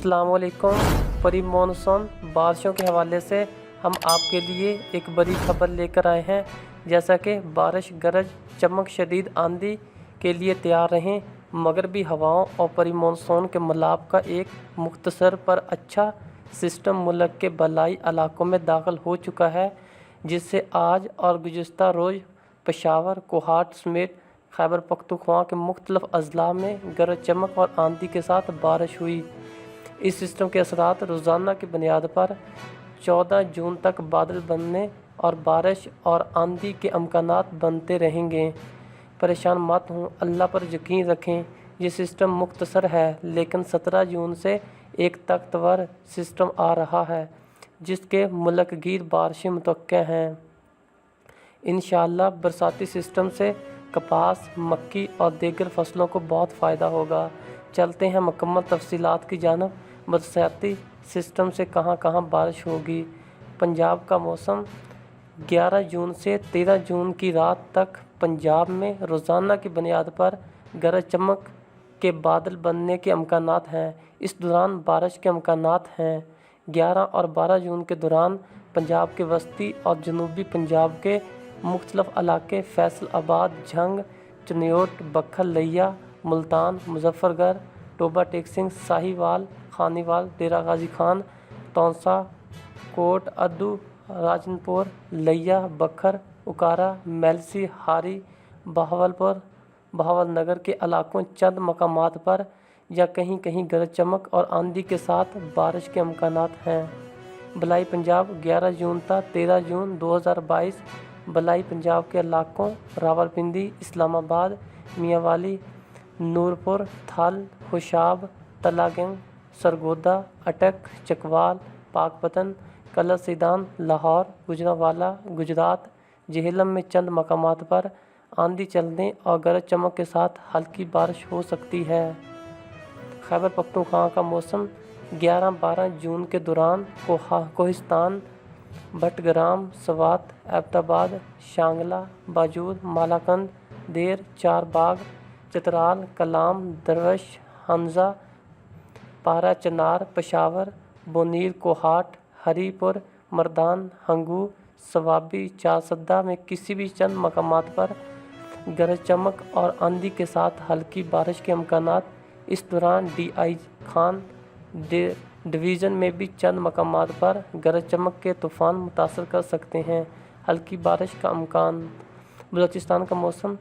अस्सलाम वालेकुम। परी मानसून बारिशों के हवाले से हम आपके लिए एक बड़ी खबर लेकर आए हैं। जैसा कि बारिश, गरज, चमक, शदीद आंधी के लिए तैयार रहें। मगरबी हवाओं और परी मानसून के मिलाप का एक मुख्तसर पर अच्छा सिस्टम मुल्क के बलाई इलाकों में दाखिल हो चुका है, जिससे आज और गुज़िश्ता रोज़ पेशावर, कोहाट समेत खैबर पख्तूनख्वा के मुख्तलिफ अजला में गरज, चमक और आंधी के साथ बारिश हुई। इस सिस्टम के असरात रोज़ाना की बुनियाद पर 14 जून तक बादल बनने और बारिश और आंधी के अमकानात बनते रहेंगे। परेशान मत हों, अल्लाह पर यकीन रखें। ये सिस्टम मुख्तसर है, लेकिन 17 जून से एक ताकतवर सिस्टम आ रहा है, जिसके मुल्क गिर बारिशें मुतवक्किल हैं। इंशाअल्लाह बरसाती सिस्टम से कपास, मक्की और दीगर फसलों को बहुत फ़ायदा होगा। चलते हैं मुकम्मल तफसीलात की जानिब। बरसाती सिस्टम से कहां कहां बारिश होगी। पंजाब का मौसम 11 जून से 13 जून की रात तक पंजाब में रोज़ाना की बुनियाद पर गरज चमक के बादल बनने के अमकानात हैं। इस दौरान बारिश के अमकानात हैं। 11 और 12 जून के दौरान पंजाब के वस्ती और जनूबी पंजाब के मुख्तलिफ इलाके फैसलाबाद, झंग, चनियोट, बखल, लिया, मुल्तान, मुजफ्फरगढ़, टोबा टेकसिंग, साहिवाल, खानीवाल, डेरा गाजी खान, तौंसा, कोट अद्दू, राजनपुर, लिया, बखर, उकारा, मेलसी, हारी, बहावलपुर, बहावलनगर के इलाकों चंद मकामात पर या कहीं कहीं गरज चमक और आंधी के साथ बारिश के अमकानात हैं। बलाई पंजाब 11 जून तक 13 जून 2022 बलाई पंजाब के इलाकों रावलपिंडी, इस्लामाबाद, मियांवाली, नूरपुर, थल, खुशाब, तलागंग, सरगोदा, अटक, चकवाल, पाकपतन, कलर सीदान, लाहौर, गुजरांवाला, गुजरात, जेहलम में चंद मकामात पर आंधी चलने और गरज चमक के साथ हल्की बारिश हो सकती है। खैबर पख्तूनख्वा का मौसम 11-12 जून के दौरान कोहिस्तान, भटग्राम, सवात, एबटाबाद, शांगला, बाजूद, मालाकंद, देर, चारबाग, चित्राल, कलाम, दरवश, हमजा, पारा, चनार, पेशावर, बोनीर, कोहाट, हरीपुर, मर्दान, हंगू, सवाबी, चारसद्दा में किसी भी चंद मकामात पर गरज चमक और आंधी के साथ हल्की बारिश के अमकानात। इस दौरान DI खान डिवीज़न में भी चंद मकामात पर गरज चमक के तूफ़ान मुतासर कर सकते हैं। हल्की बारिश का अमकान। बलूचिस्तान का मौसम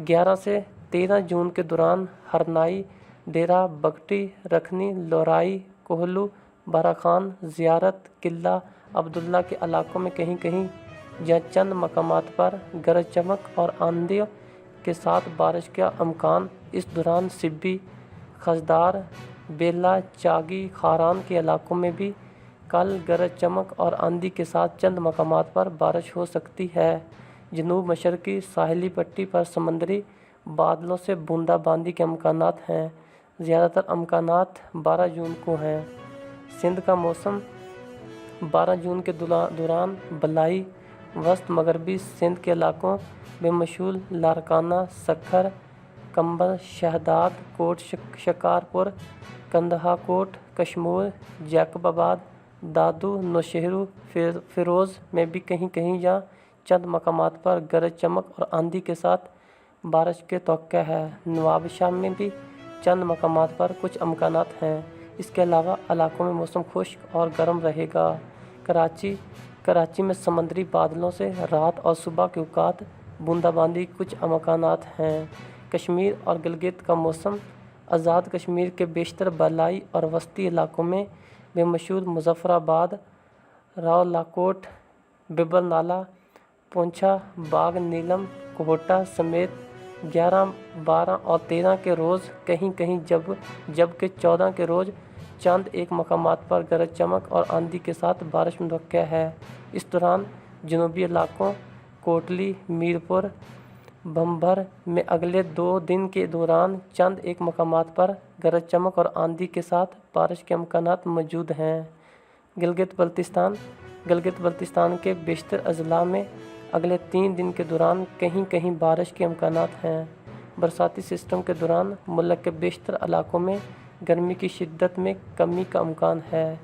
11 से 13 जून के दौरान हरनाई, डेरा बगटी, रखनी, लोराई, कोहलू, बाराखान, ज़ियारत, किला अब्दुल्ला के इलाकों में कहीं कहीं या चंद मकामात पर गरज चमक और आंधी के साथ बारिश का अमकान। इस दौरान सिब्बी, खजदार, बेला, चागी, खारान के इलाकों में भी कल गरज चमक और आंधी के साथ चंद मकामात पर बारिश हो सकती है। जनूब मशरकी साहिली पट्टी पर समंदरी बादलों से बूंदाबांदी के अमकानात हैं। ज़्यादातर अमकानात 12 जून को हैं। सिंध का मौसम 12 जून के दौरान बलाई, वस्त मगरबी सिंध के इलाकों बेमशूल लारकाना, सखर, कंबल, शहदाद, कोट शिकारपुर, कंदहा कोट, कश्मीर, जैकबाबाद, दादू, नौशहरू, फिरोज़ में भी कहीं कहीं या चंद मकामात पर गरज चमक और आंधी के साथ बारिश के तवक्कुह है। नवाबशाह में भी चंद मकामात पर कुछ अमकानात हैं। इसके अलावा इलाकों में मौसम खुश्क और गर्म रहेगा। कराची में समंदरी बादलों से रात और सुबह के औकात बूंदाबांदी कुछ अमकानात हैं। कश्मीर और गिलगित का मौसम आज़ाद कश्मीर के बेशतर बलाई और वस्ती इलाकों में बेमशूल मुजफ्फराबाद, रावलाकोट, बिबर नाला, पोंछा, बाग नीलम, कोहटा समेत 11, 12 और 13 के रोज़ कहीं कहीं जबकि 14 के रोज़ चंद एक मकामात पर गरज चमक और आंधी के साथ बारिश मुतवक्किल है। इस दौरान जनूबी इलाकों कोटली, मीरपुर, बम्बर में अगले 2 दिन के दौरान चंद एक मकामात पर गरज चमक और आंधी के साथ बारिश के अमकानात मौजूद हैं। गिलगित बल्तिस्तान के बेशतर अजला में अगले 3 दिन के दौरान कहीं कहीं बारिश के अमकानात हैं। बरसाती सिस्टम के दौरान मुल्क के बेशतर इलाकों में गर्मी की शिद्दत में कमी का इम्कान है।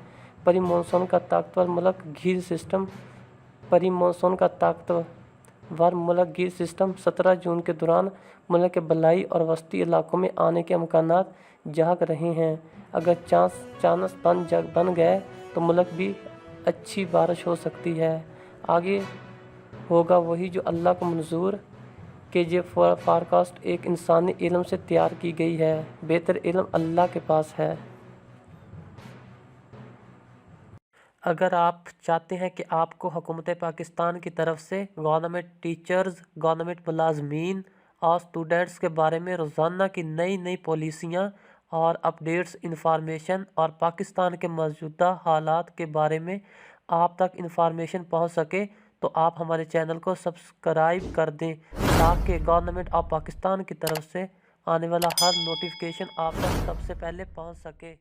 परी मानसून का ताकतवर मुल्क गिर सिस्टम परी मानसून का ताकतवर मुल्क गिर सिस्टम 17 जून के दौरान मुल्क के बलाई और वस्ती इलाकों में आने के इम्कानात जाग रहे हैं। अगर चांस बन गए तो मुल्क भी अच्छी बारिश हो सकती है। आगे होगा वही जो अल्लाह को मंजूर कि ये फारकास्ट एक इंसानी इल्म से तैयार की गई है। बेहतर इल्म अल्लाह के पास है। अगर आप चाहते हैं कि आपको हुकूमत पाकिस्तान की तरफ से गवर्नमेंट टीचर्स, गवर्नमेंट मुलाजमीन और स्टूडेंट्स के बारे में रोज़ाना की नई नई पॉलिसियाँ और अपडेट्स इंफॉर्मेशन और पाकिस्तान के मौजूदा हालात के बारे में आप तक इंफॉर्मेशन पहुंच सके तो आप हमारे चैनल को सब्सक्राइब कर दें ताकि गवर्नमेंट ऑफ पाकिस्तान की तरफ से आने वाला हर नोटिफिकेशन आप तक सबसे पहले पहुंच सके।